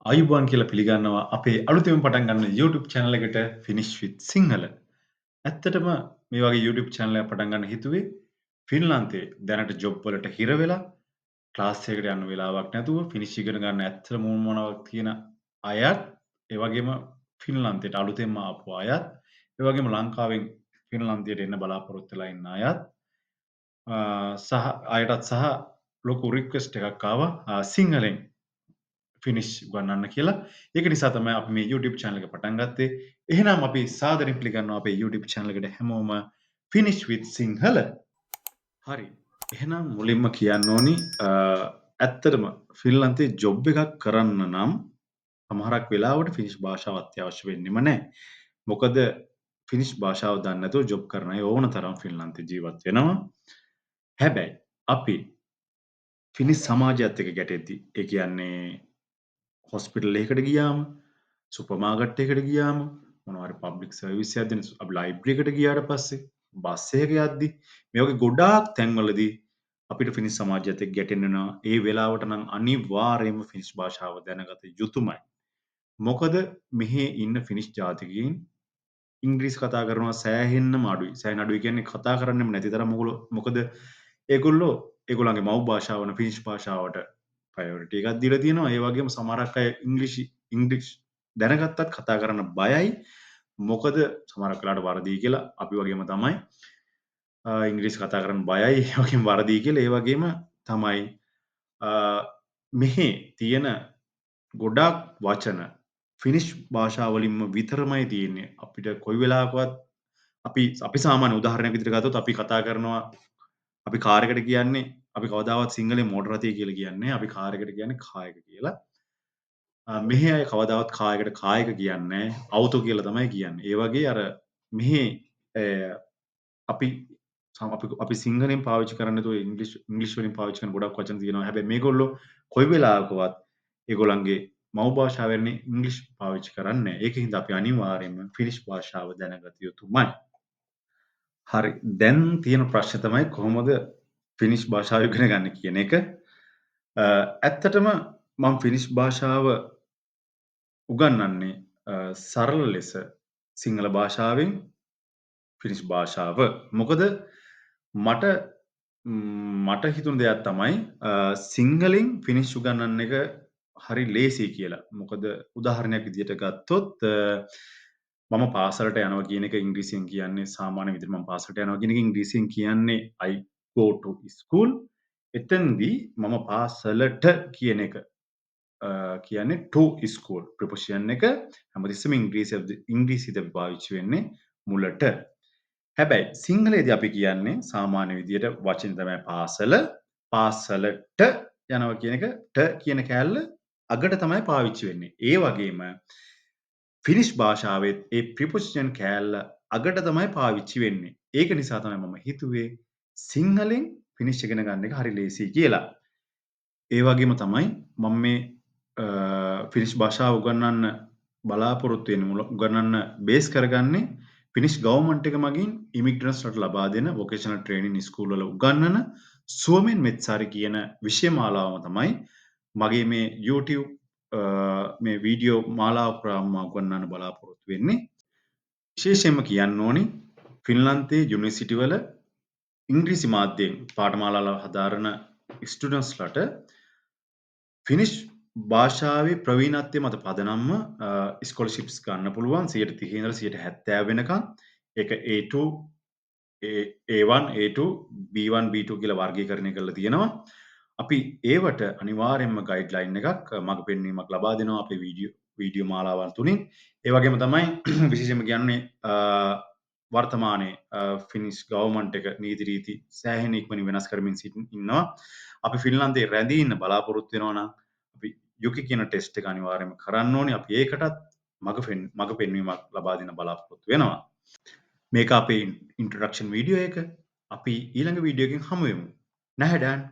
ආයුබෝවන් කියලා පිළිගන්නවා අපේ අලුතෙන් පටන් ගන්න YouTube channel එකට Finish with Sinhala. ඇත්තටම මේ වගේ YouTube channel එකක් පටන් ගන්න හිතුවේ ෆින්ලාන්තේ දැනට ජොබ් වලට හිර වෙලා ක්ලාස් එකකට යන්න වෙලාවක් නැතුව ෆිනිෂ් ඉගෙන ගන්න ඇත්තටම උවමනාවක් තියෙන අයත් ඒ වගේම ෆින්ලාන්තයට අලුතෙන්ම ආපු අයත් ඒ වගේම ලංකාවෙන් ෆින්ලාන්තයට එන්න බලාපොරොත්තු වෙලා ඉන්න අයත් සහ අයටත් සහ ලොකු රික්වෙස්ට් එකක් ආවා සිංහලෙන් ෆිනිෂ් උගන්වන්න කියලා. ඒක නිසා තමයි අපි මේ YouTube channel එක පටන් ගත්තේ. එහෙනම් අපි සාදරයෙන් පිළිගන්නවා අපේ YouTube channel එකට හැමෝම Finish with Sinhala. හරි. එහෙනම් මුලින්ම කියන්න ඕනි ඇත්තටම ෆින්ලන්තේ ජොබ් එකක් කරන්න නම් සමහරක් වෙලාවට ෆිනිෂ් භාෂාව අත්‍යවශ්‍ය වෙන්නෙම නැහැ. මොකද ෆිනිෂ් භාෂාව දන්නේ නැතුව ජොබ් කරන අය ඕන තරම් ෆින්ලන්තේ ජීවත් වෙනවා. හැබැයි අපි ෆිනිෂ් සමාජයත් එක්ක ගැටෙද්දි ඒ කියන්නේ හොස්පිටල් එකකට ගියාම සුපර් මාකට් එකකට ගියාම මොනවා හරි පබ්ලික් සර්විස් එකක් දෙන අපි ලයිබ්‍රරි එකට ගියාට පස්සේ බස් එකක යද්දි මේ වගේ ගොඩාක් තැන්වලදී අපිට ෆිනිෂ් සමාජයත් එක්ක ගැටෙන්න වෙනවා. ඒ වෙලාවට නම් අනිවාර්යයෙන්ම ෆිනිෂ් භාෂාව දැනගත යුතුමයි. මොකද මෙහි ඉන්න ෆිනිෂ් ජාතිකයින් ඉංග්‍රීසි කතා කරනවා සෑහෙන්නම අඩුයි. සෑහෙන අඩුයි කියන්නේ කතා කරන්නෙම නැති තරම් මොකද ඒගොල්ලෝ ඒගොල්ලන්ගේ මව් භාෂාව වන ෆිනිෂ් භාෂාවට ප්‍රයොරිටි එකක් දීලා තියෙනවා. ඒ වගේම සමහරක් අය ඉංග්‍රීසි දැනගත්තත් කතා කරන්න බයයි. මොකද සමහරක් වෙලාවට වරදී කියලා අපි වගේම තමයි ඉංග්‍රීසි කතා කරන්න බයයි. ඒ වගේම වරදී කියලා. ඒ වගේම තමයි මෙහි තියෙන ගොඩාක් වචන ෆිනිෂ් භාෂාවලින්ම විතරමයි තියෙන්නේ. අපිට කොයි වෙලාවකවත් අපි සාමාන්‍ය උදාහරණයක් විදිහට ගත්තොත් අපි කතා කරනවා අපි කාර් එකට කියන්නේ අපි කවදාවත් සිංහලෙන් මෝටර රථය කියලා කියන්නේ අපි කාර් එකට කියන්නේ කායක කියලා. මෙහි අය කවදාවත් කායකට කායක කියන්නේ නැහැ. අවුතෝ කියලා තමයි කියන්නේ. ඒ වගේ අර මෙහි අපි අපි සිංහලෙන් පාවිච්චි කරන්නේ නැතුව ඉංග්‍රීසි වලින් පාවිච්චි කරන ගොඩක් වචන තියෙනවා. හැබැයි මේගොල්ලෝ කොයි වෙලාවකවත් ඒගොල්ලන්ගේ මව් භාෂාව වෙන්නේ ඉංග්‍රීසි පාවිච්චි කරන්නේ නැහැ. ඒකින්ද අපි අනිවාර්යයෙන්ම ෆිනිෂ් භාෂාව දැනගත යුතුමයි. හරි. දැන් තියෙන ප්‍රශ්නේ තමයි කොහොමද ෆිනිෂ් භාෂාව ඉගෙන ගන්න කියන එක. ඇත්තටම මම ෆිනිෂ් භාෂාව උගන්වන්නේ සරල ලෙස සිංහල භාෂාවෙන් ෆිනිෂ් භාෂාව. මොකද මට හිතුණ දෙයක් තමයි සිංහලෙන් ෆිනිෂ් උගන්වන්න එක හරි ලේසියි කියලා. මොකද උදාහරණයක් විදිහට ගත්තොත් මම පාසලට යනවා කියන එක ඉංග්‍රීසියෙන් කියන්නේ සාමාන්‍ය විදිහට මම පාසලට යනවා කියන එක ඉංග්‍රීසියෙන් කියන්නේ I go to school. එතනදී මම පාසලට කියන එක කියන්නේ to school ප්‍රොපොසිෂන් එක හැමතිස්සෙම ඉංග්‍රීසියට පාවිච්චි වෙන්නේ මුලට. හැබැයි සිංහලේදී අපි කියන්නේ සාමාන්‍ය විදිහට වචනේ තමයි පාසල, පාසලට යනවා කියන එක ට කියන කෑල්ල අගට තමයි පාවිච්චි වෙන්නේ. ඒ වගේම ෆිනිෂ් භාෂාවෙත් ඒ ප්‍රිපොසිෂන් කෑල්ල අගට තමයි පාවිච්චි වෙන්නේ. ඒක නිසා තමයි මම හිතුවේ සිංහලෙන් ෆිනිෂ් ඉගෙන ගන්න එක හරි ලේසියි කියලා. ඒ වගේම තමයි මම මේ ෆිනිෂ් භාෂාව උගන්වන්න බලාපොරොත්තු වෙන්නේ උගන්වන්න බේස් කරගන්නේ ෆිනිෂ් ගවර්න්මන්ට් එක මගින් ඉමිග්‍රන්ට්ස්ලට ලබා දෙන වොකේෂනල් ට්‍රේනින් ස්කූල් වල උගන්වන සුවමෙන් මෙත්සාරි කියන විෂය මාලාවම තමයි මගේ මේ YouTube මේ වීඩියෝ මාලාව පුරාම උගන්වන්න බලාපොරොත්තු වෙන්නේ. විශේෂයෙන්ම කියන්න ඕනි ෆින්ලන්තේ යුනිවර්සිටි වල ඉංග්‍රීසි මාධ්‍යයෙන් පාඨමාලාව හදාරන ස්ටුඩන්ට්ස්ලට ෆිනිෂ් භාෂාවේ ප්‍රවීණත්වය මත පදනම්ව ස්කෝලර්ෂිප්ස් ගන්න පුළුවන් 130 ඉඳලා 170 වෙනකම්. ඒක A2 A1 A2 B1 B2 කියලා වර්ගීකරණය කරලා තියෙනවා. අපි ඒවට අනිවාර්යයෙන්ම ගයිඩ්ලයින් එකක් මඟ පෙන්වීමක් ලබා දෙනවා අපේ වීඩියෝ මාලාවල් තුලින්. ඒ වගේම තමයි විශේෂයෙන්ම කියන්නේ වර්තමානයේ ෆිනිෂ් ගවර්න්මන්ට් එක නීති රීති සෑහෙන ඉක්මනින් වෙනස් කරමින් ඉන්නවා. අපි ෆින්ලන්තේ රැඳී ඉන්න බලාපොරොත්තු වෙනවා නම් අපි යුකි කියන ටෙස්ට් එක අනිවාර්යයෙන්ම කරන්න ඕනේ. අපි ඒකටත් මඟ පෙන්වීමක් ලබා දෙන්න බලාපොරොත්තු වෙනවා. මේක අපේ ඉන්ට්‍රොඩක්ෂන් වීඩියෝ එක. අපි ඊළඟ වීඩියෝ එකකින් හමු වෙමු. නැහැ ඩෑන්.